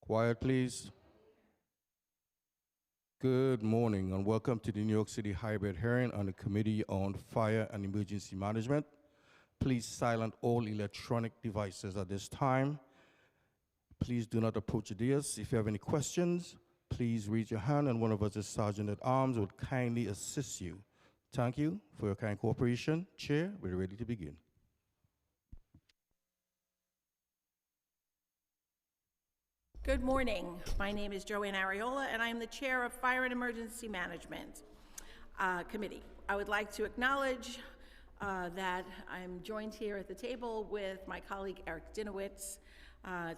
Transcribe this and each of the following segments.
Quiet, please. Good morning and welcome to the New York City hybrid hearing on the Committee on Fire and Emergency Management. Please silence all electronic devices at this time. Please do not approach the dais. If you have any questions, please raise your hand and one of us as Sergeant at Arms would kindly assist you. Thank you for your kind cooperation. Chair, we're ready to begin. Good morning. My name is Joanne Ariola, and I am the Chair of Fire and Emergency Management Committee. I would like to acknowledge that I'm joined here at the table with my colleague Eric Dinowitz.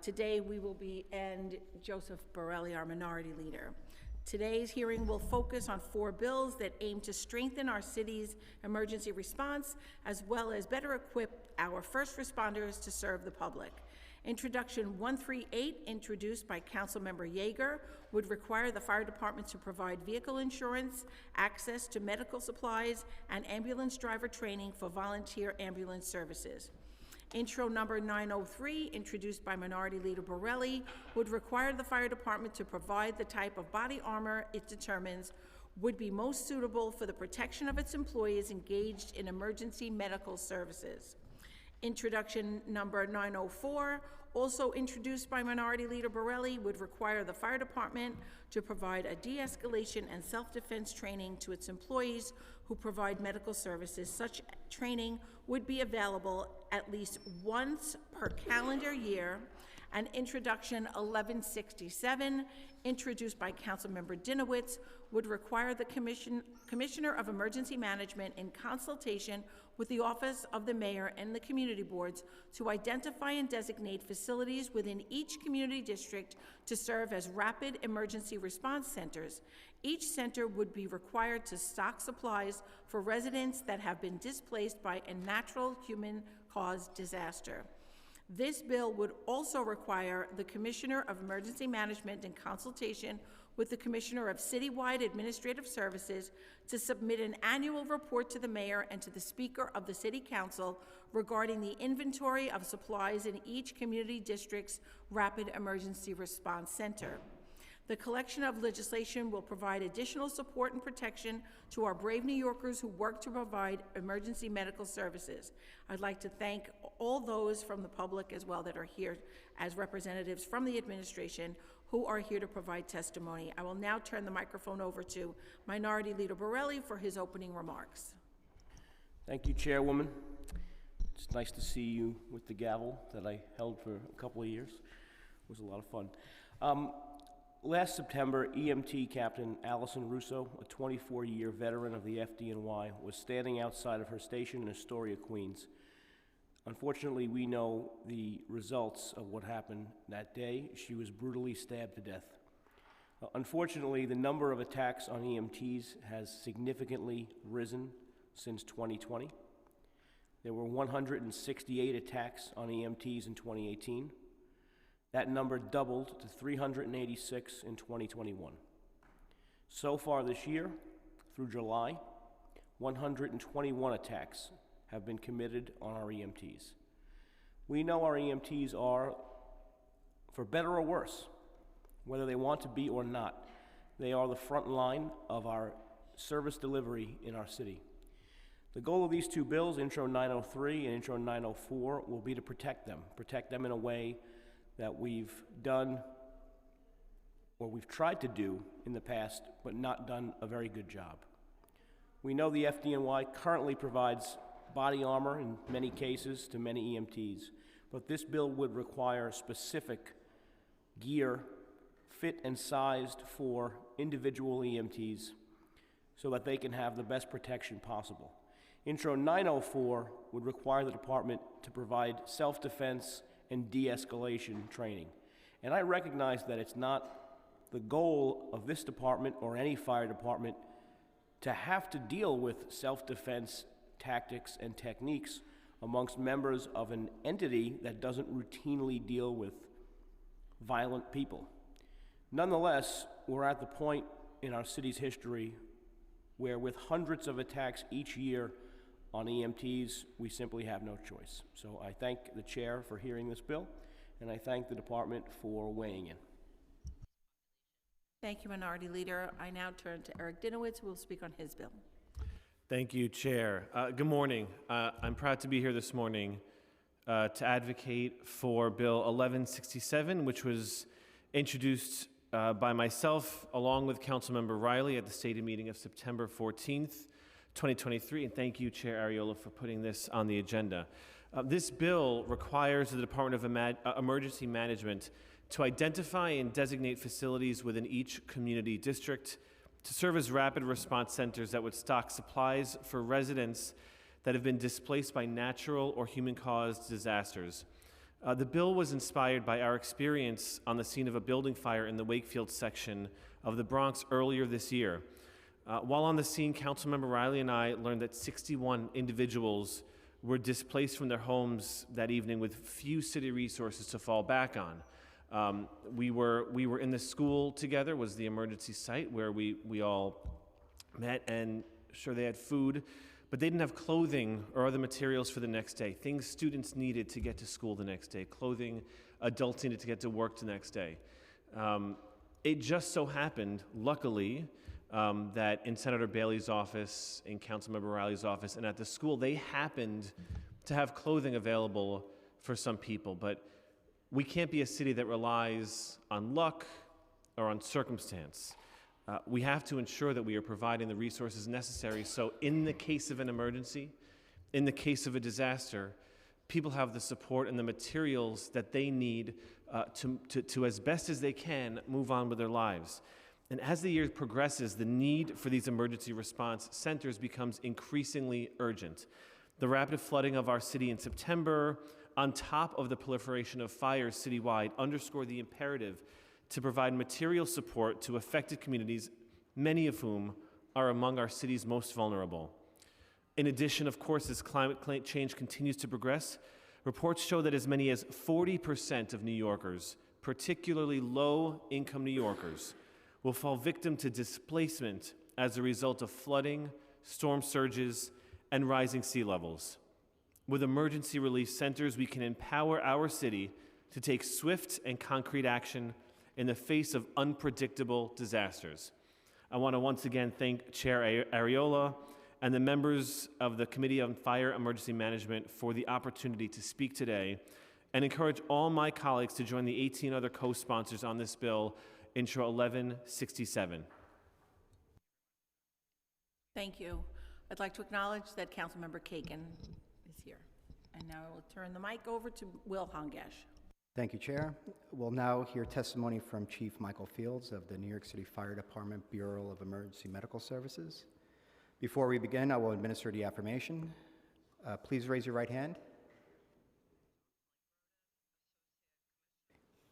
Today we will be, and Joseph Borelli, our Minority Leader. Today's hearing will focus on 4 bills that aim to strengthen our city's emergency response, as well as better equip our first responders to serve the public. Introduction 138, introduced by Councilmember Yeager, would require the fire department to provide vehicle insurance, access to medical supplies, and ambulance driver training for volunteer ambulance services. Intro number 903, introduced by Minority Leader Borelli, would require the fire department to provide the type of body armor it determines would be most suitable for the protection of its employees engaged in emergency medical services. Introduction number 904, also introduced by Minority Leader Borelli, would require the fire department to provide a de-escalation and self-defense training to its employees who provide medical services. Such training would be available at least once per calendar year. And Introduction 1167, introduced by Councilmember Dinowitz, would require the Commissioner of Emergency Management, in consultation with the Office of the Mayor and the community boards, to identify and designate facilities within each community district to serve as rapid emergency response centers. Each center would be required to stock supplies for residents that have been displaced by a natural human-caused disaster. This bill would also require the Commissioner of Emergency Management, in consultation with the Commissioner of Citywide Administrative Services, to submit an annual report to the Mayor and to the Speaker of the City Council regarding the inventory of supplies in each community district's Rapid Emergency Response Center. The collection of legislation will provide additional support and protection to our brave New Yorkers who work to provide emergency medical services. I'd like to thank all those from the public as well that are here as representatives from the administration who are here to provide testimony. I will now turn the microphone over to Minority Leader Borelli for his opening remarks. Thank you, Chairwoman. It's nice to see you with the gavel that I held for a couple of years. It was a lot of fun. Last September, EMT Captain Allison Russo, a 24-year veteran of the FDNY, was standing outside of her station in Astoria, Queens. Unfortunately, we know the results of what happened that day. She was brutally stabbed to death. Unfortunately, the number of attacks on EMTs has significantly risen since 2020. There were 168 attacks on EMTs in 2018. That number doubled to 386 in 2021. So far this year, through July, 121 attacks have been committed on our EMTs. We know our EMTs are, for better or worse, whether they want to be or not, they are the front line of our service delivery in our city. The goal of these 2 bills, Intro 903 and Intro 904, will be to protect them in a way that we've done, or we've tried to do in the past, but not done a very good job. We know the FDNY currently provides body armor in many cases to many EMTs, but this bill would require specific gear fit and sized for individual EMTs so that they can have the best protection possible. Intro 904 would require the department to provide self-defense and de-escalation training. And I recognize that it's not the goal of this department or any fire department to have to deal with self-defense tactics and techniques amongst members of an entity that doesn't routinely deal with violent people. Nonetheless, we're at the point in our city's history where, with hundreds of attacks each year on EMTs, we simply have no choice. So I thank the chair for hearing this bill, and I thank the department for weighing in. Thank you, Minority Leader. I now turn to Eric Dinowitz, who will speak on his bill. Thank you, Chair. Good morning. I'm proud to be here this morning to advocate for Bill 1167, which was introduced by myself along with Councilmember Riley at the stated meeting of September 14th, 2023. And thank you, Chair Ariola, for putting this on the agenda. This bill requires the Department of Emergency Management to identify and designate facilities within each community district to serve as rapid response centers that would stock supplies for residents that have been displaced by natural or human-caused disasters. The bill was inspired by our experience on the scene of a building fire in the Wakefield section of the Bronx earlier this year. While on the scene, Councilmember Riley and I learned that 61 individuals were displaced from their homes that evening with few city resources to fall back on. We were in the school together, was the emergency site where we all met, and sure, they had food, but they didn't have clothing or other materials for the next day. Things students needed to get to school the next day, clothing adults needed to get to work the next day. It just so happened, luckily, that in Senator Bailey's office, in Councilmember Riley's office, and at the school, they happened to have clothing available for some people, but we can't be a city that relies on luck or on circumstance. We have to ensure that we are providing the resources necessary so in the case of an emergency, in the case of a disaster, people have the support and the materials that they need to as best as they can, move on with their lives. And as the year progresses, the need for these emergency response centers becomes increasingly urgent. The rapid flooding of our city in September, on top of the proliferation of fires citywide, underscore the imperative to provide material support to affected communities, many of whom are among our city's most vulnerable. In addition, of course, as climate change continues to progress, reports show that as many as 40% of New Yorkers, particularly low-income New Yorkers, will fall victim to displacement as a result of flooding, storm surges, and rising sea levels. With emergency relief centers, we can empower our city to take swift and concrete action in the face of unpredictable disasters. I want to once again thank Chair Ariola and the members of the Committee on Fire Emergency Management for the opportunity to speak today, and encourage all my colleagues to join the 18 other co-sponsors on this bill, Intro 1167. Thank you. I'd like to acknowledge that Councilmember Kagan is here. And now I will turn the mic over to Will Hongesh. Thank you, Chair. We'll now hear testimony from Chief Michael Fields of the New York City Fire Department Bureau of Emergency Medical Services. Before we begin, I will administer the affirmation. Please raise your right hand.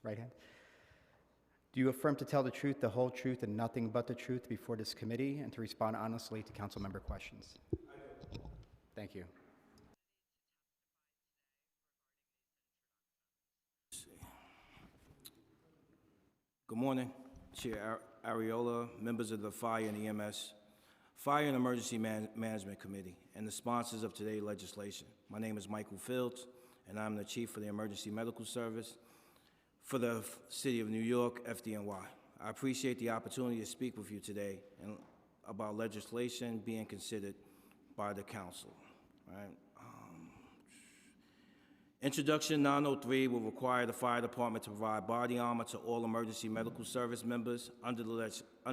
Right hand. Do you affirm to tell the truth, the whole truth, and nothing but the truth before this committee, and to respond honestly to council member questions? I do. Thank you. Good morning, Chair Ariola, members of the Fire and EMS, Fire and Emergency Management Committee, and the sponsors of today's legislation. My name is Michael Fields, and I'm the Chief for the Emergency Medical Service for the City of New York, FDNY. I appreciate the opportunity to speak with you today about legislation being considered by the Council. Right? Introduction 903 will require the Fire Department to provide body armor to all emergency medical service members. Under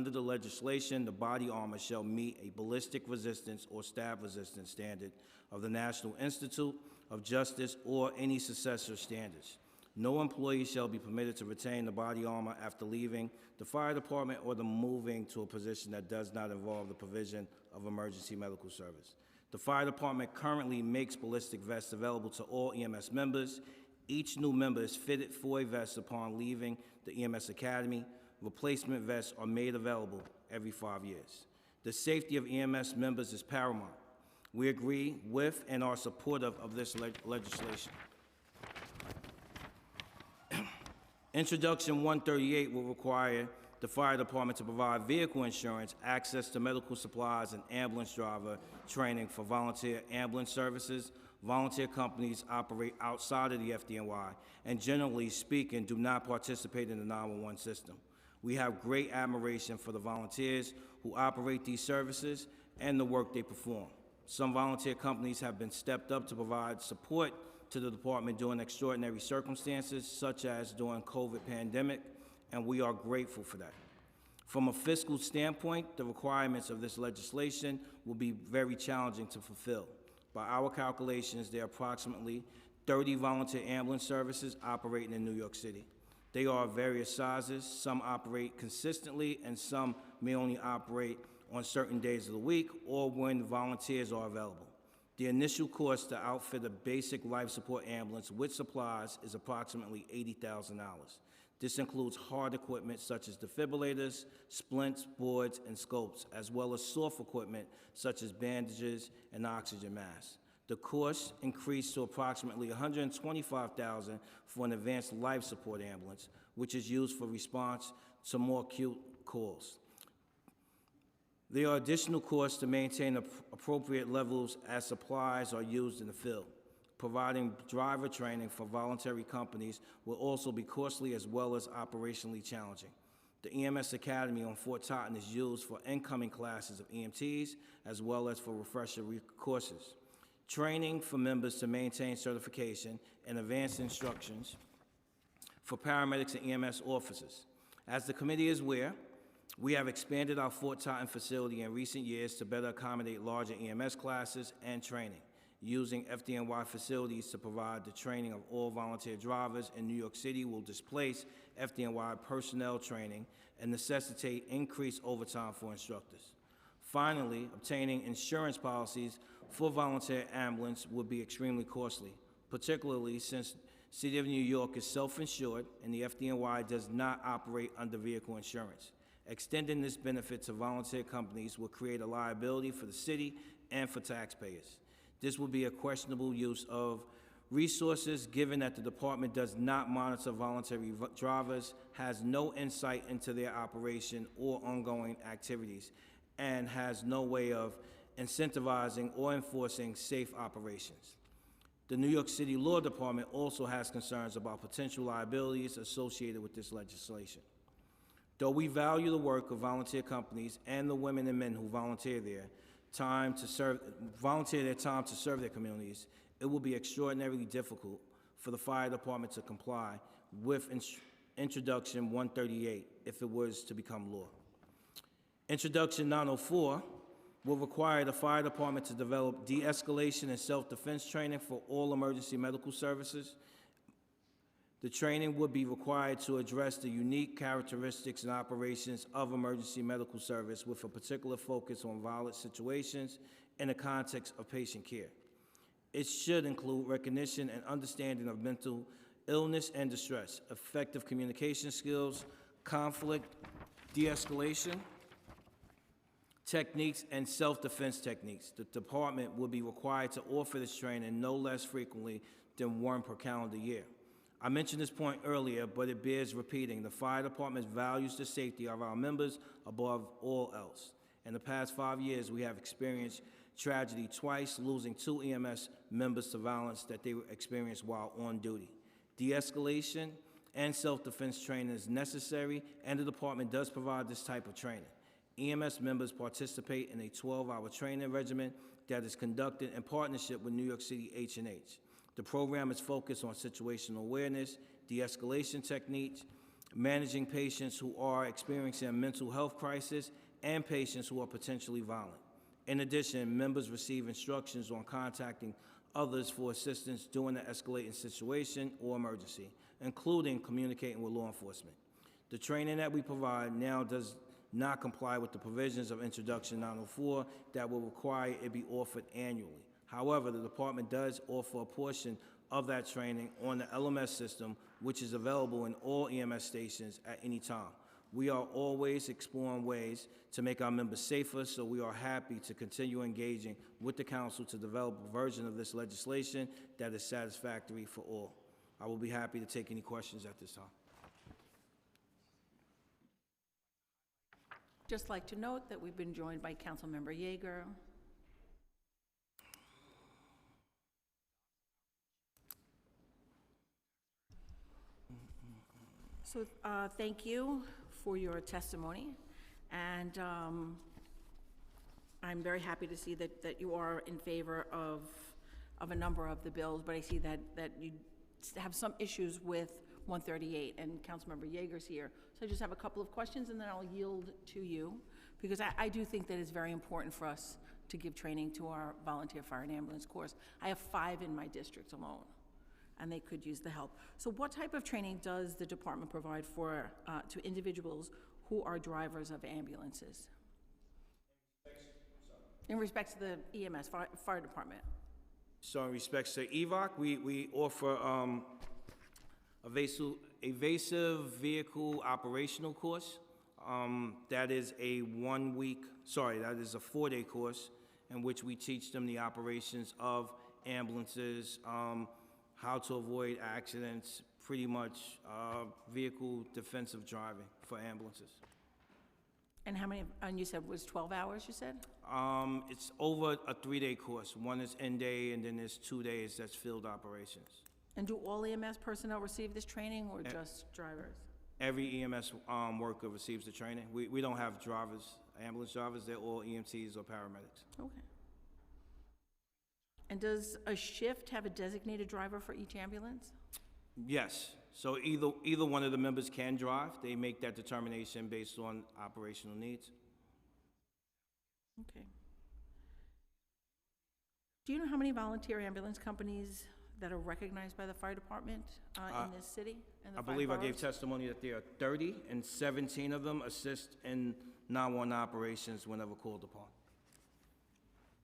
the legislation, the body armor shall meet a ballistic resistance or stab resistance standard of the National Institute of Justice or any successor standards. No employee shall be permitted to retain the body armor after leaving the fire department or the moving to a position that does not involve the provision of emergency medical service. The fire department currently makes ballistic vests available to all EMS members. Each new member is fitted for a vest upon leaving the EMS Academy. Replacement vests are made available every 5 years. The safety of EMS members is paramount. We agree with and are supportive of this legislation. Introduction 138 will require the fire department to provide vehicle insurance, access to medical supplies, and ambulance driver training for volunteer ambulance services. Volunteer companies operate outside of the FDNY and generally speaking do not participate in the 911 system. We have great admiration for the volunteers who operate these services and the work they perform. Some volunteer companies have been stepped up to provide support to the department during extraordinary circumstances, such as during COVID pandemic, and we are grateful for that. From a fiscal standpoint, the requirements of this legislation will be very challenging to fulfill. By our calculations, there are approximately 30 volunteer ambulance services operating in New York City. They are of various sizes. Some operate consistently, and some may only operate on certain days of the week or when volunteers are available. The initial cost to outfit a basic life support ambulance with supplies is approximately $80,000. This includes hard equipment such as defibrillators, splints, boards, and scopes, as well as soft equipment such as bandages and oxygen masks. The cost increased to approximately $125,000 for an advanced life support ambulance, which is used for response to more acute calls. There are additional costs to maintain appropriate levels as supplies are used in the field. Providing driver training for voluntary companies will also be costly as well as operationally challenging. The EMS Academy on Fort Totten is used for incoming classes of EMTs as well as for refresher courses. Training for members to maintain certification and advanced instructions for paramedics and EMS officers. As the committee is aware, we have expanded our Fort Totten facility in recent years to better accommodate larger EMS classes and training. Using FDNY facilities to provide the training of all volunteer drivers in New York City will displace FDNY personnel training and necessitate increased overtime for instructors. Finally, obtaining insurance policies for volunteer ambulance would be extremely costly, particularly since City of New York is self-insured and the FDNY does not operate under vehicle insurance. Extending this benefit to volunteer companies will create a liability for the city and for taxpayers. This will be a questionable use of resources given that the department does not monitor voluntary drivers, has no insight into their operation or ongoing activities, and has no way of incentivizing or enforcing safe operations. The New York City Law Department also has concerns about potential liabilities associated with this legislation. Though we value the work of volunteer companies and the women and men who volunteer their time to serve their communities, it will be extraordinarily difficult for the fire department to comply with Introduction 138 if it was to become law. Introduction 904 will require the fire department to develop de-escalation and self-defense training for all emergency medical services. The training would be required to address the unique characteristics and operations of emergency medical service with a particular focus on violent situations in the context of patient care. It should include recognition and understanding of mental illness and distress, effective communication skills, conflict de-escalation techniques, and self-defense techniques. The department will be required to offer this training no less frequently than one per calendar year. I mentioned this point earlier, but it bears repeating. The fire department values the safety of our members above all else. In the past 5 years, we have experienced tragedy twice, losing 2 EMS members to violence that they experienced while on duty. De-escalation and self-defense training is necessary, and the department does provide this type of training. EMS members participate in a 12-hour training regimen that is conducted in partnership with New York City H&H. The program is focused on situational awareness, de-escalation techniques, managing patients who are experiencing a mental health crisis, and patients who are potentially violent. In addition, members receive instructions on contacting others for assistance during an escalating situation or emergency, including communicating with law enforcement. The training that we provide now does not comply with the provisions of Introduction 904 that will require it be offered annually. However, the department does offer a portion of that training on the LMS system, which is available in all EMS stations at any time. We are always exploring ways to make our members safer, so we are happy to continue engaging with the council to develop a version of this legislation that is satisfactory for all. I will be happy to take any questions at this time. Just like to note that we've been joined by Councilmember Yeager. So thank you for your testimony, and I'm very happy to see that you are in favor of a number of the bills, but I see that you have some issues with 138, and Councilmember Yeager's here. So I just have a couple of questions, and then I'll yield to you, because I do think that it's very important for us to give training to our volunteer fire and ambulance corps. I have 5 in my district alone, and they could use the help. So what type of training does the department provide for to individuals who are drivers of ambulances? In respect to the EMS, fire department. So in respects to EVOC, we offer evasive vehicle operational course. That is a 4-day course in which we teach them the operations of ambulances, how to avoid accidents, pretty much vehicle defensive driving for ambulances. And how many, and you said it was 12 hours, you said? It's over a 3-day course. One is end day, and then there's 2 days that's field operations. And do all EMS personnel receive this training, or just drivers? Every EMS worker receives the training. We don't have drivers, ambulance drivers. They're all EMTs or paramedics. Okay. And does a shift have a designated driver for each ambulance? Yes. So either one of the members can drive. They make that determination based on operational needs. Okay. Do you know how many volunteer ambulance companies that are recognized by the fire department in this city? And the I believe I gave boroughs? testimony that there are 30, and 17 of them assist in 911 operations whenever called upon.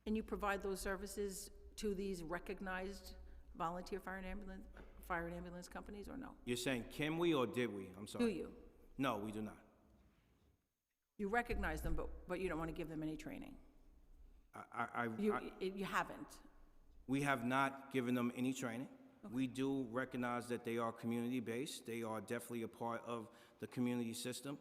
And you provide those services to these recognized volunteer fire and ambulance companies, or no? You're saying, can we or did we? I'm sorry. Do you? No, we do not. You recognize them, but you don't want to give them any training? You haven't? We have not given them any training. Okay. We do recognize that they are community-based. They are definitely a part of the community system.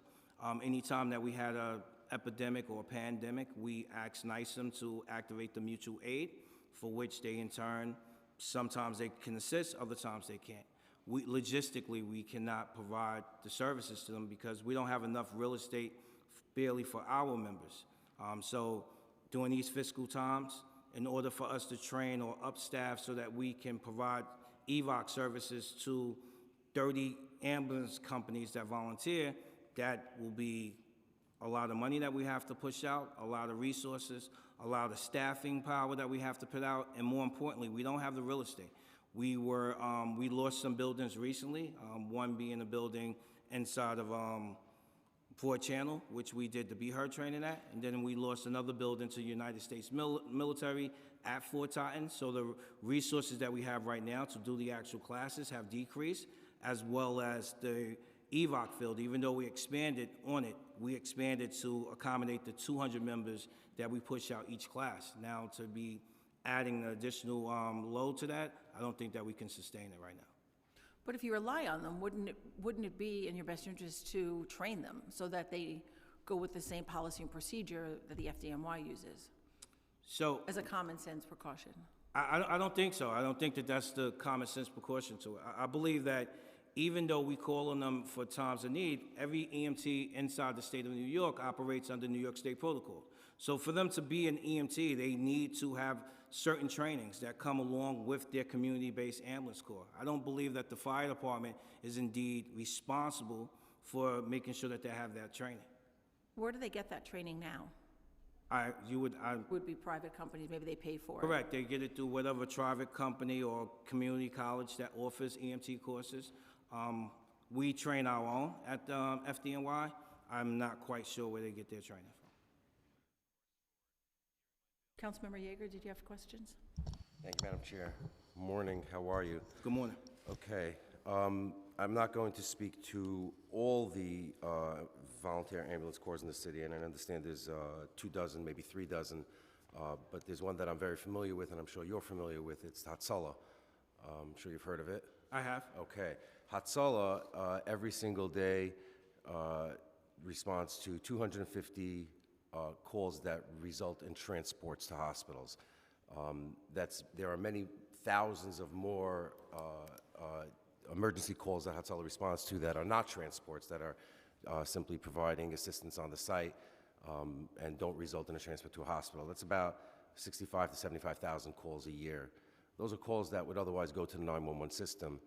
Anytime that we had an epidemic or a pandemic, we asked NYSEM to activate the mutual aid, for which they in turn, sometimes they can assist, other times they can't. Logistically, we cannot provide the services to them because we don't have enough real estate barely for our members. So during these fiscal times, in order for us to train or upstaff so that we can provide EVOC services to 30 ambulance companies that volunteer, that will be a lot of money that we have to push out, a lot of resources, a lot of staffing power that we have to put out, and more importantly, we don't have the real estate. We lost some buildings recently, one being a building inside of Ford Channel, which we did the Be Heard training at, and then we lost another building to United States military at Fort Totten. So the resources that we have right now to do the actual classes have decreased, as well as the EVOC field. Even though we expanded on it, we expanded to accommodate the 200 members that we push out each class. Now to be adding an additional load to that, I don't think that we can sustain it right now. But if you rely on them, wouldn't it be in your best interest to train them so that they go with the same policy and procedure that the FDNY uses? So, as a common sense precaution? I don't think so. I don't think that that's the common sense precaution to it. I believe that even though we call on them for times of need, every EMT inside the state of New York operates under New York State protocol. So for them to be an EMT, they need to have certain trainings that come along with their community-based ambulance corps. I don't believe that the fire department is indeed responsible for making sure that they have that training. Where do they get that training now? Would be private companies, maybe they pay for it. Correct, they get it through whatever private company or community college that offers EMT courses. We train our own at FDNY. I'm not quite sure where they get their training from. Councilmember Yeager, did you have questions? Thank you, Madam Chair. Morning, how are you? Good morning. Okay, I'm not going to speak to all the volunteer ambulance corps in the city, and I understand there's 2 dozen, maybe 3 dozen, but there's one that I'm very familiar with, and I'm sure you're familiar with. It's Hatzolah. I'm sure you've heard of it. I have. Okay. Hatzolah, every single day, responds to 250 calls that result in transports to hospitals. There are many thousands of more emergency calls that Hatzolah responds to that are not transports, that are simply providing assistance on the site and don't result in a transfer to a hospital. That's about 65 to 75,000 calls a year. Those are calls that would otherwise go to the 911 system,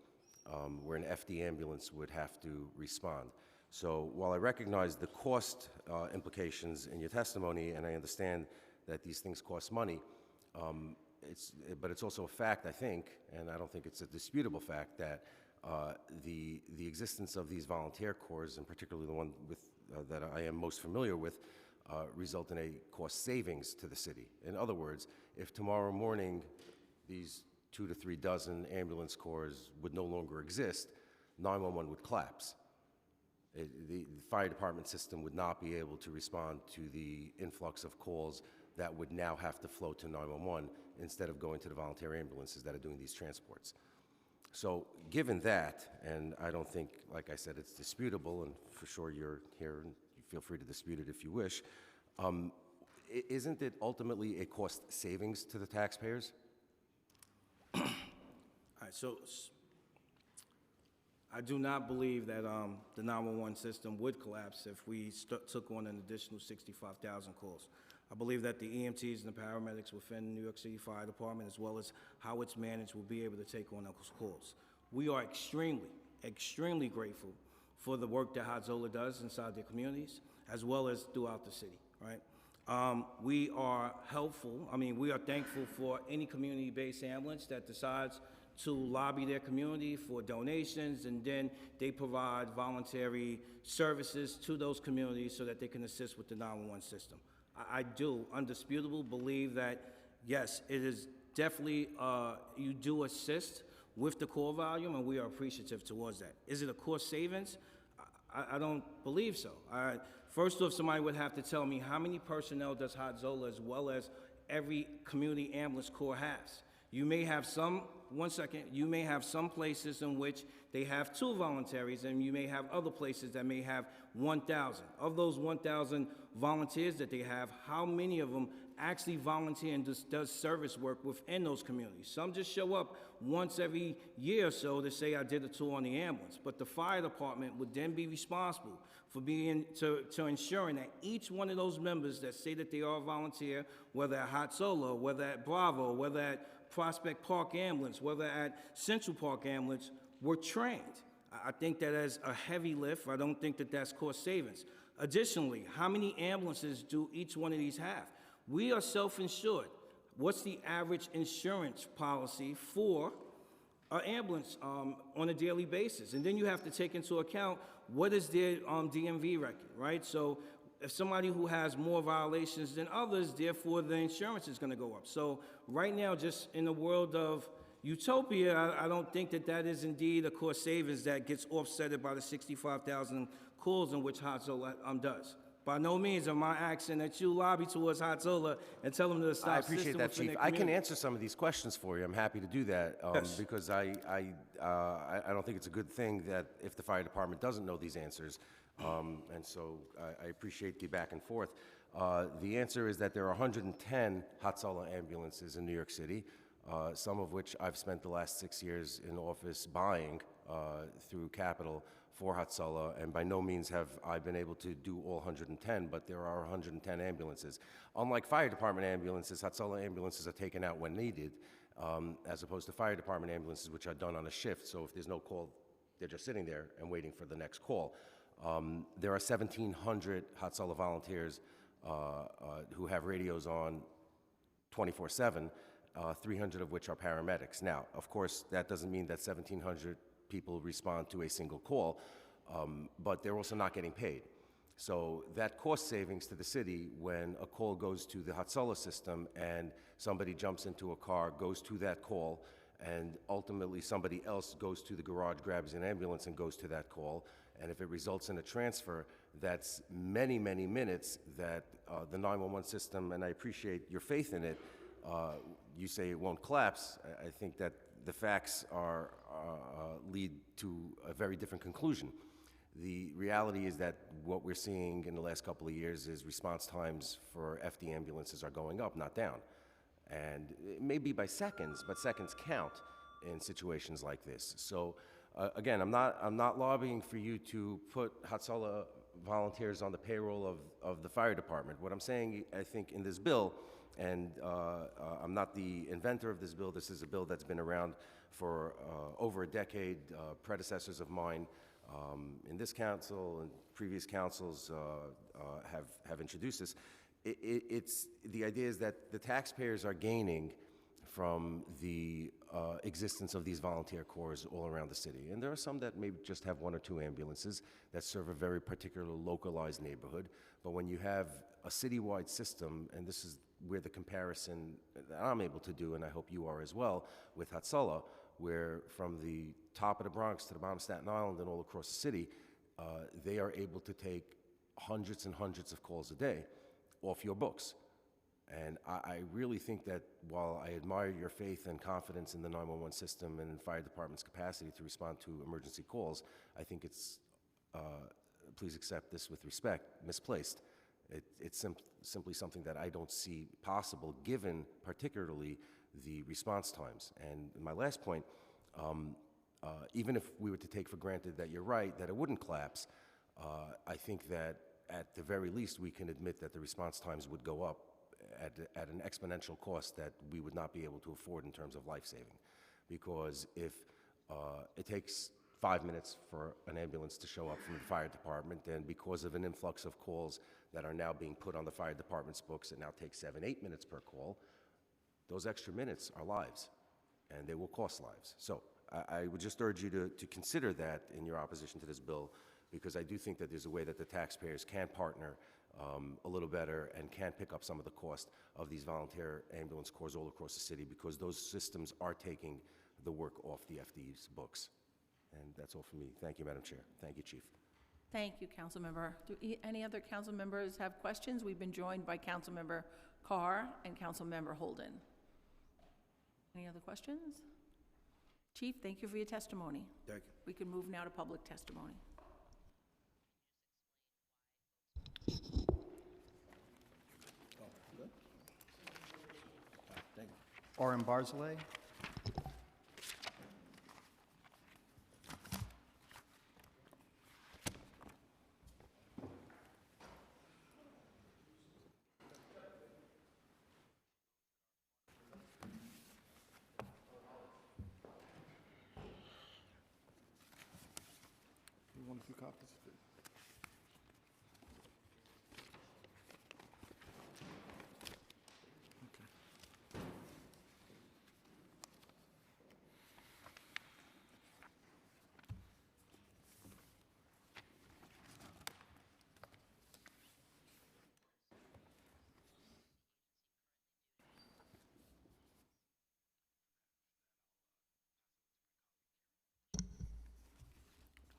where an FD ambulance would have to respond. So while I recognize the cost implications in your testimony, and I understand that these things cost money, but it's also a fact, I think, and I don't think it's a disputable fact, that the existence of these volunteer corps, and particularly the one that I am most familiar with, result in a cost savings to the city. In other words, if tomorrow morning these 2 to 3 dozen ambulance corps would no longer exist, 911 would collapse. The fire department system would not be able to respond to the influx of calls that would now have to flow to 911 instead of going to the volunteer ambulances that are doing these transports. So given that, and I don't think, like I said, it's disputable, and for sure you're here and you feel free to dispute it if you wish, isn't it ultimately a cost savings to the taxpayers? All right, so I do not believe that the 911 system would collapse if we took on an additional 65,000 calls. I believe that the EMTs and the paramedics within the New York City Fire Department, as well as how it's managed, will be able to take on those calls. We are extremely grateful for the work that Hatzola does inside their communities, as well as throughout the city, right? We are helpful. I mean, we are thankful for any community-based ambulance that decides to lobby their community for donations, and then they provide voluntary services to those communities so that they can assist with the 911 system. I do, undisputable, believe that, yes, it is definitely, you do assist with the call volume, and we are appreciative towards that. Is it a cost savings? I don't believe so. First off, somebody would have to tell me how many personnel does Hatzola, as well as every community ambulance corps has. You may have some, you may have some places in which they have 2 voluntaries, and you may have other places that may have 1,000. Of those 1,000 volunteers that they have, how many of them actually volunteer and does service work within those communities? Some just show up once every year or so to say, I did a tour on the ambulance. But the fire department would then be responsible for to ensuring that each one of those members that say that they are a volunteer, whether at Hatzola, whether at Bravo, whether at Prospect Park Ambulance, whether at Central Park Ambulance, were trained. I think that is a heavy lift. I don't think that that's cost savings. Additionally, how many ambulances do each one of these have? We are self-insured. What's the average insurance policy for an ambulance on a daily basis? And then you have to take into account what is their DMV record, right? So if somebody who has more violations than others, therefore the insurance is going to go up. So right now, just in the world of utopia, I don't think that that is indeed a cost savings that gets offset by the 65,000 calls in which Hatzola does. By no means am I asking that you lobby towards Hatzola and tell them to stop. I appreciate that, Chief. I can answer some of these questions for you. I'm happy to do that because I don't think it's a good thing that if the fire department doesn't know these answers, and so I appreciate the back and forth. The answer is that there are 110 Hatzola ambulances in New York City, some of which I've spent the last 6 years in office buying through capital for Hatzola, and by no means have I been able to do all 110, but there are 110 ambulances. Unlike fire department ambulances, Hatzola ambulances are taken out when needed, as opposed to fire department ambulances, which are done on a shift, so if there's no call, they're just sitting there and waiting for the next call. There are 1,700 Hatzola volunteers who have radios on 24/7, 300 of which are paramedics. Now, of course, that doesn't mean that 1,700 people respond to a single call, but they're also not getting paid. So that cost savings to the city when a call goes to the Hatzola system and somebody jumps into a car, goes to that call, and ultimately somebody else goes to the garage, grabs an ambulance, and goes to that call. And if it results in a transfer, that's many, many minutes that the 911 system, and I appreciate your faith in it, you say it won't collapse. I think that the facts lead to a very different conclusion. The reality is that what we're seeing in the last couple of years is response times for FD ambulances are going up, not down. And it may be by seconds, but seconds count in situations like this. So again, I'm not lobbying for you to put Hatzola volunteers on the payroll of the fire department. What I'm saying, I think, in this bill, and I'm not the inventor of this bill, this is a bill that's been around for over a decade. Predecessors of mine in this council and previous councils have introduced this. The idea is that the taxpayers are gaining from the existence of these volunteer corps all around the city. And there are some that may just have 1 or 2 ambulances that serve a very particular localized neighborhood. But when you have a citywide system, and this is where the comparison that I'm able to do, and I hope you are as well, with Hatzalah, where from the top of the Bronx to the bottom of Staten Island and all across the city, they are able to take hundreds and hundreds of calls a day off your books. And I really think that while I admire your faith and confidence in the 911 system and fire department's capacity to respond to emergency calls, I think it's, please accept this with respect, misplaced. It's simply something that I don't see possible, given particularly the response times. And my last point, even if we were to take for granted that you're right, that it wouldn't collapse, I think that at the very least we can admit that the response times would go up at an exponential cost that we would not be able to afford in terms of life-saving. Because if it takes 5 minutes for an ambulance to show up from the fire department, then because of an influx of calls that are now being put on the fire department's books, it now takes 7, 8 minutes per call. Those extra minutes are lives, and they will cost lives. So I would just urge you to consider that in your opposition to this bill, because I do think that there's a way that the taxpayers can partner a little better and can pick up some of the cost of these volunteer ambulance corps all across the city, because those systems are taking the work off the FD's books. And that's all for me. Thank you, Madam Chair. Thank you, Chief. Thank you, Councilmember. Do any other council members have questions? We've been joined by Councilmember Carr and Councilmember Holden. Any other questions? Chief, thank you for your testimony. Thank you. We can move now to public testimony. Thank you. Oren Barzilay. You want a few copies?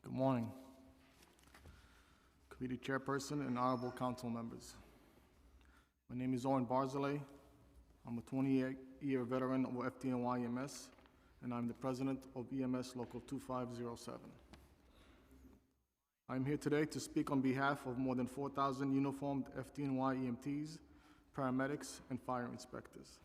Good morning, Committee Chairperson and Honorable Council members. My name is Oren Barzilay. I'm a 28-year veteran of FDNY EMS, and I'm the President of EMS Local 2507. I'm here today to speak on behalf of more than 4,000 uniformed FDNY EMTs, paramedics, and fire inspectors.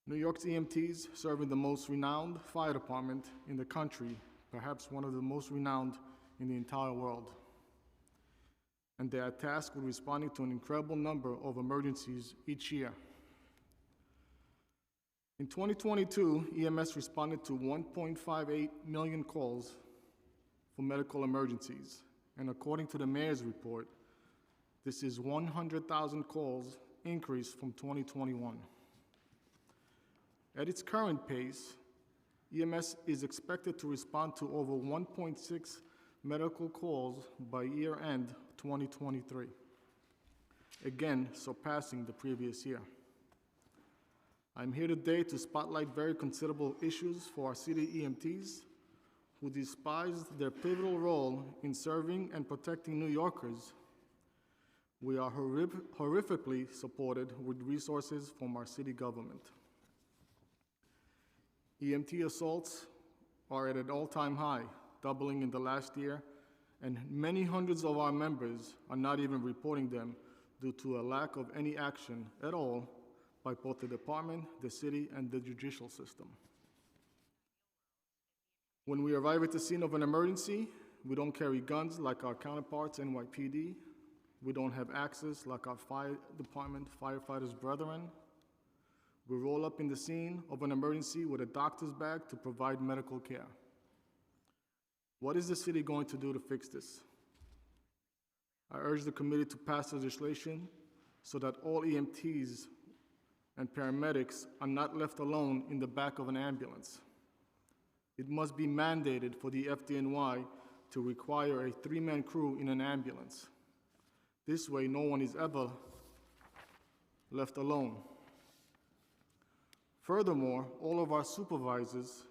New York's EMTs serve in the most renowned fire department in the country, perhaps one of the most renowned in the entire world. And they are tasked with responding to an incredible number of emergencies each year. In 2022, EMS responded to 1.58 million calls for medical emergencies. And according to the mayor's report, this is 100,000 calls increase from 2021. At its current pace, EMS is expected to respond to over 1.6 medical calls by year-end 2023, again surpassing the previous year. I'm here today to spotlight very considerable issues for our city EMTs, who despise their pivotal role in serving and protecting New Yorkers. We are horrifically supported with resources from our city government. EMT assaults are at an all-time high, doubling in the last year, and many hundreds of our members are not even reporting them due to a lack of any action at all by both the department, the city, and the judicial system. When we arrive at the scene of an emergency, We don't carry guns like our counterparts NYPD. We don't have access like our fire department firefighters brethren. We roll up in the scene of an emergency with a doctor's bag to provide medical care. What is the city going to do to fix this? I urge the committee to pass legislation so that all EMTs and paramedics are not left alone in the back of an ambulance. It must be mandated for the FDNY to require a 3-man crew in an ambulance. This way, no one is ever left alone. Furthermore, all of our supervisors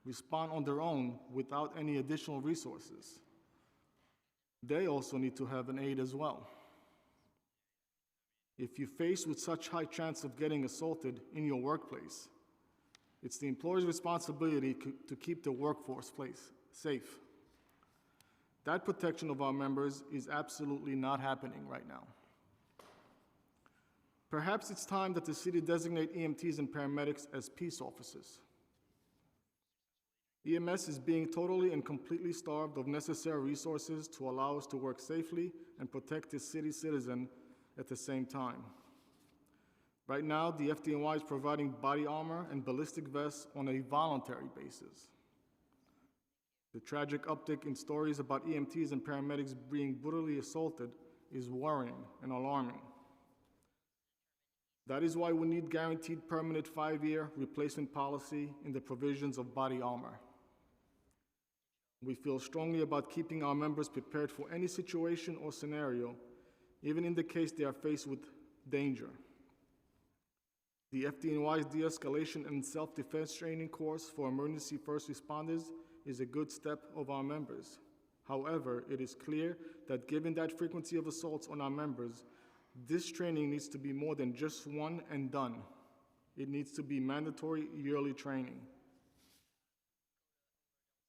respond on their own without any additional resources. They also need to have an aide as well. If you're faced with such high chance of getting assaulted in your workplace, it's the employer's responsibility to keep the workforce safe. That protection of our members is absolutely not happening right now. Perhaps it's time that the city designate EMTs and paramedics as peace officers. EMS is being totally and completely starved of necessary resources to allow us to work safely and protect the city citizen at the same time. Right now, the FDNY is providing body armor and ballistic vests on a voluntary basis. The tragic uptick in stories about EMTs and paramedics being brutally assaulted is worrying and alarming. That is why we need guaranteed permanent 5-year replacement policy in the provisions of body armor. We feel strongly about keeping our members prepared for any situation or scenario, even in the case they are faced with danger. The FDNY's de-escalation and self-defense training course for emergency first responders is a good step of our members. However, it is clear that given that frequency of assaults on our members, this training needs to be more than just one and done. It needs to be mandatory yearly training.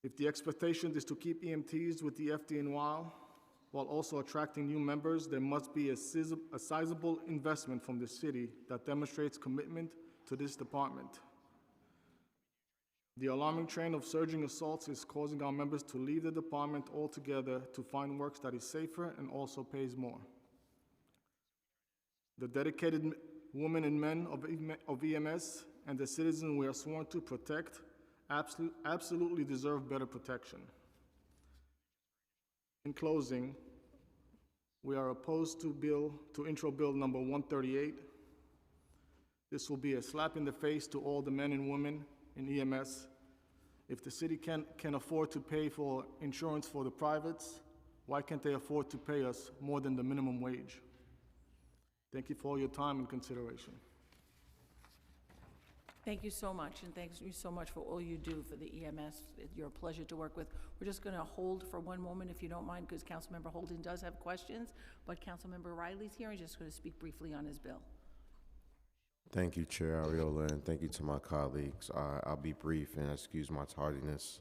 If the expectation is to keep EMTs with the FDNY while also attracting new members, there must be a sizable investment from the city that demonstrates commitment to this department. The alarming trend of surging assaults is causing our members to leave the department altogether to find work that is safer and also pays more. The dedicated women and men of EMS and the citizens we are sworn to protect absolutely deserve better protection. In closing, we are opposed to Intro Bill number 138. This will be a slap in the face to all the men and women in EMS. If the city can afford to pay for insurance for the privates, why can't they afford to pay us more than the minimum wage? Thank you for all your time and consideration. Thank you so much, and thank you so much for all you do for the EMS. You're a pleasure to work with. We're just going to hold for one moment, if you don't mind, because Councilmember Holden does have questions, but Councilmember Riley's here and just going to speak briefly on his bill. Thank you, Chair Ariola, and thank you to my colleagues. I'll be brief and excuse my tardiness.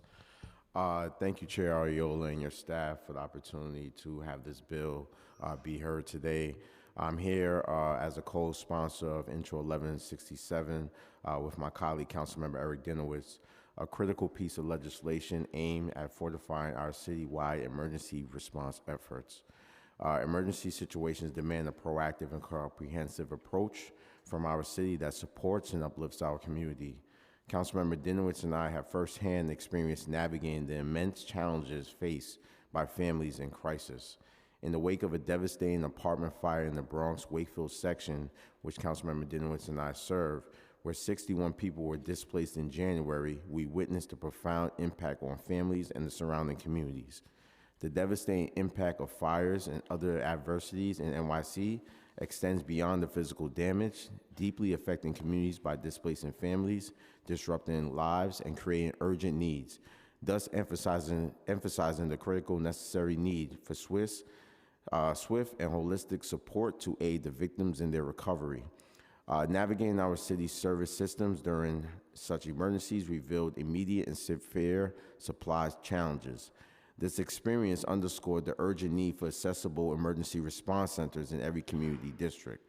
Thank you, Chair Ariola and your staff for the opportunity to have this bill be heard today. I'm here as a co-sponsor of Intro 1167 with my colleague, Councilmember Eric Dinowitz, a critical piece of legislation aimed at fortifying our citywide emergency response efforts. Emergency situations demand a proactive and comprehensive approach from our city that supports and uplifts our community. Councilmember Dinowitz and I have firsthand experience navigating the immense challenges faced by families in crisis. In the wake of a devastating apartment fire in the Bronx Wakefield section, which Councilmember Dinowitz and I serve, where 61 people were displaced in January, we witnessed a profound impact on families and the surrounding communities. The devastating impact of fires and other adversities in NYC extends beyond the physical damage, deeply affecting communities by displacing families, disrupting lives, and creating urgent needs, thus emphasizing the critical necessary need for swift and holistic support to aid the victims in their recovery. Navigating our city's service systems during such emergencies revealed immediate and severe supply challenges. This experience underscored the urgent need for accessible emergency response centers in every community district.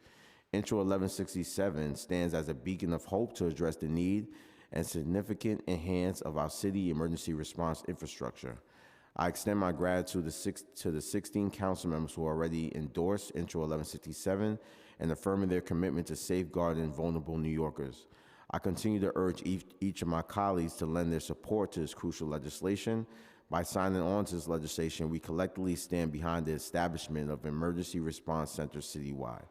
Intro 1167 stands as a beacon of hope to address the need and significant enhance of our city emergency response infrastructure. I extend my gratitude to the 16 council members who already endorsed Intro 1167 and affirming their commitment to safeguarding vulnerable New Yorkers. I continue to urge each of my colleagues to lend their support to this crucial legislation. By signing on to this legislation, we collectively stand behind the establishment of emergency response centers citywide.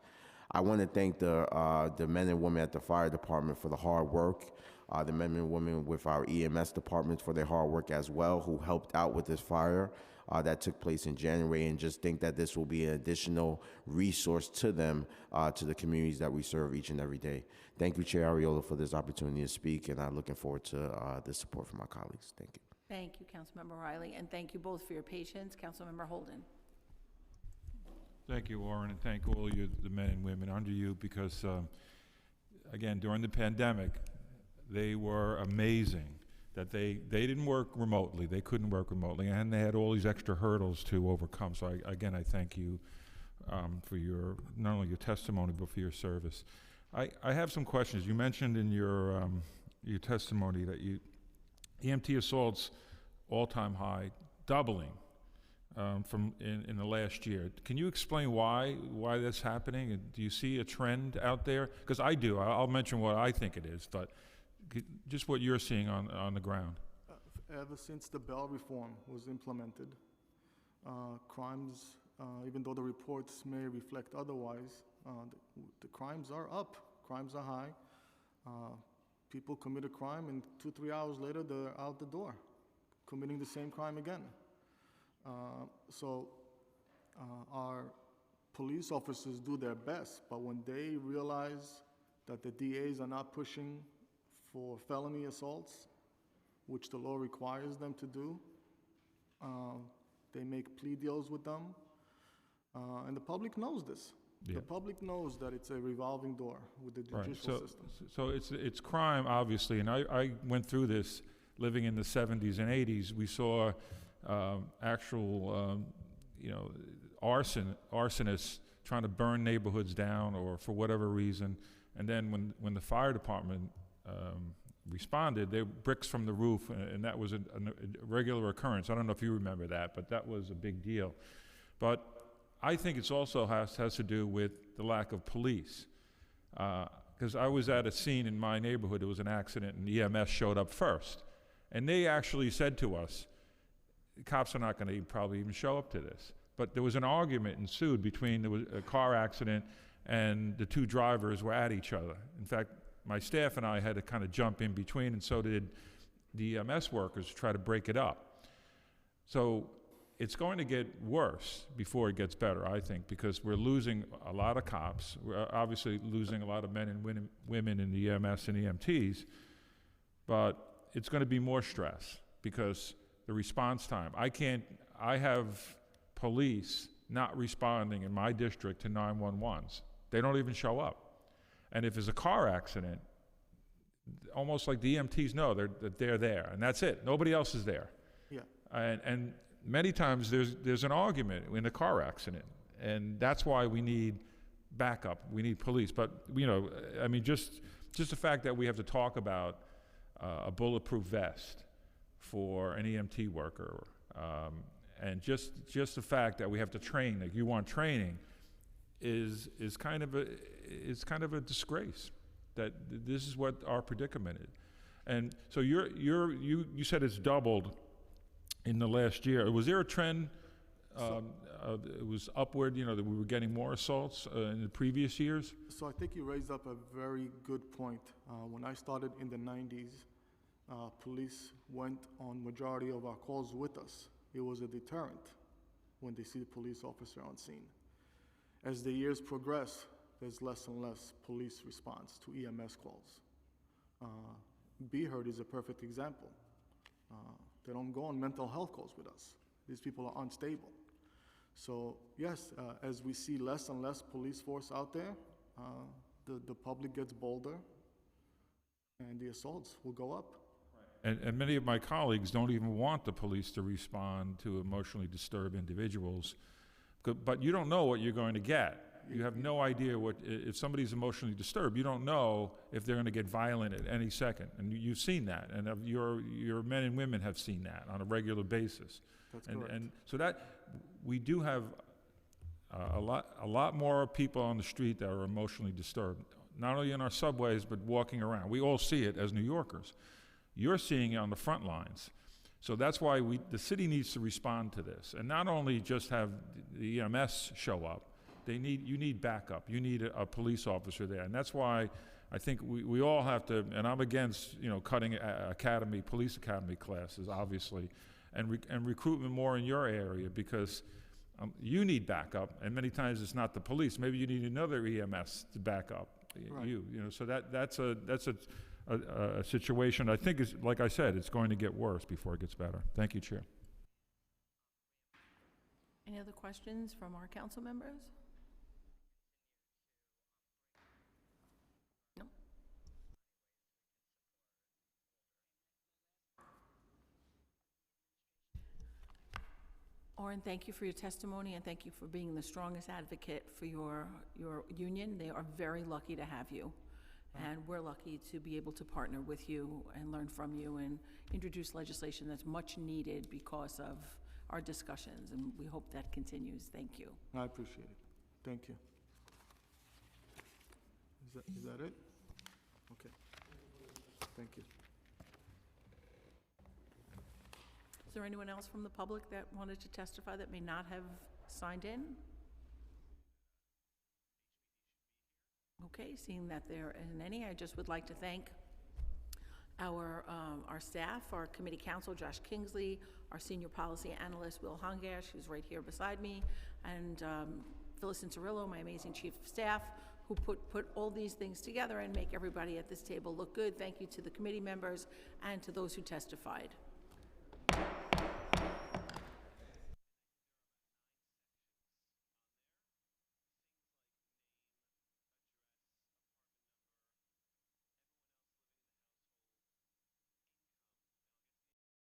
I want to thank the men and women at the fire department for the hard work, the men and women with our EMS department for their hard work as well, who helped out with this fire that took place in January, and just think that this will be an additional resource to them, to the communities that we serve each and every day. Thank you, Chair Ariola, for this opportunity to speak, and I'm looking forward to the support from my colleagues. Thank you. Thank you, Councilmember Riley, and thank you both for your patience. Councilmember Holden. Thank you, Warren, and thank all you, the men and women under you, because, again, during the pandemic, they were amazing that they didn't work remotely. They couldn't work remotely, and they had all these extra hurdles to overcome. So, I thank you for your, not only your testimony, but for your service. I have some questions. You mentioned in your testimony that EMT assaults all-time high, doubling from in the last year. Can you explain why that's happening? And do you see a trend out there? Because I do. I'll mention what I think it is, but just what you're seeing on the ground. Ever since the bail reform was implemented, crimes, even though the reports may reflect otherwise, the crimes are up. Crimes are high. People commit a crime, and 2-3 hours later, they're out the door, committing the same crime again. So our police officers do their best, but when they realize that the DAs are not pushing for felony assaults, which the law requires them to do, they make plea deals with them, and the public knows this. Yeah. The public knows that it's a revolving door with the judicial system. So it's crime, obviously, and I went through this living in the 70s and 80s. We saw actual, arsonists trying to burn neighborhoods down, or for whatever reason. And then when the fire department responded, they bricks from the roof, and that was a regular occurrence. I don't know if you remember that, but that was a big deal. But I think it's also has to do with the lack of police. Because I was at a scene in my neighborhood, there was an accident, and EMS showed up first. And they actually said to us, cops are not going to probably even show up to this. But there was an argument ensued between, there was a car accident, and the two drivers were at each other. In fact, my staff and I had to kind of jump in between, and so did the EMS workers to try to break it up. So it's going to get worse before it gets better, I think, because we're losing a lot of cops. We're obviously losing a lot of men and women in the EMS and EMTs, but it's going to be more stress because the response time. I have police not responding in my district to 911s. They don't even show up. And if there's a car accident, almost like the EMTs know that they're there, and that's it. Nobody else is there. Yeah. And many times there's an argument in a car accident, and that's why we need backup. We need police. But just the fact that we have to talk about a bulletproof vest for an EMT worker, and just the fact that we have to train, like you want training, is kind of a disgrace. That this is what our predicament is. And so you said it's doubled in the last year. Was there a trend? It was upward, that we were getting more assaults in the previous years? So I think you raised up a very good point. When I started in the 90s, police went on majority of our calls with us. It was a deterrent when they see the police officer on scene. As the years progress, there's less and less police response to EMS calls. Be Heard is a perfect example. They don't go on mental health calls with us. These people are unstable. So yes, as we see less and less police force out there, the public gets bolder and the assaults will go up. And many of my colleagues don't even want the police to respond to emotionally disturbed individuals, but you don't know what you're going to get. You have no idea if somebody's emotionally disturbed, you don't know if they're going to get violent at any second. And you've seen that, and your men and women have seen that on a regular basis. That's and, correct. and so that we do have a lot more people on the street that are emotionally disturbed, not only in our subways, but walking around. We all see it as New Yorkers. You're seeing it on the front lines. So that's why the city needs to respond to this, and not only just have the EMS show up. You need backup. You need a police officer there, and that's why I think we all have to. And I'm against cutting police academy classes, obviously, and recruitment more in your area because you need backup, and many times it's not the police. Maybe you need another EMS to back up Right. So that's a situation I think is, like I said, it's going to get worse before it gets better. Thank you, Chair. Any other questions from our council members? No. Orin, thank you for your testimony, and thank you for being the strongest advocate for your union. They are very lucky to have you. And we're lucky to be able to partner with you and learn from you and introduce legislation that's much needed because of our discussions, and we hope that continues. Thank you. I appreciate it. Thank you. Is that it? Okay. Thank you. Is there anyone else from the public that wanted to testify that may not have signed in? Okay, seeing that there isn't any, I just would like to thank our staff, our committee counsel, Josh Kingsley, our senior policy analyst, Will Hongash, who's right here beside me, and Phyllis Cirillo, my amazing chief of staff, who put all these things together and make everybody at this table look good. Thank you to the committee members and to those who testified.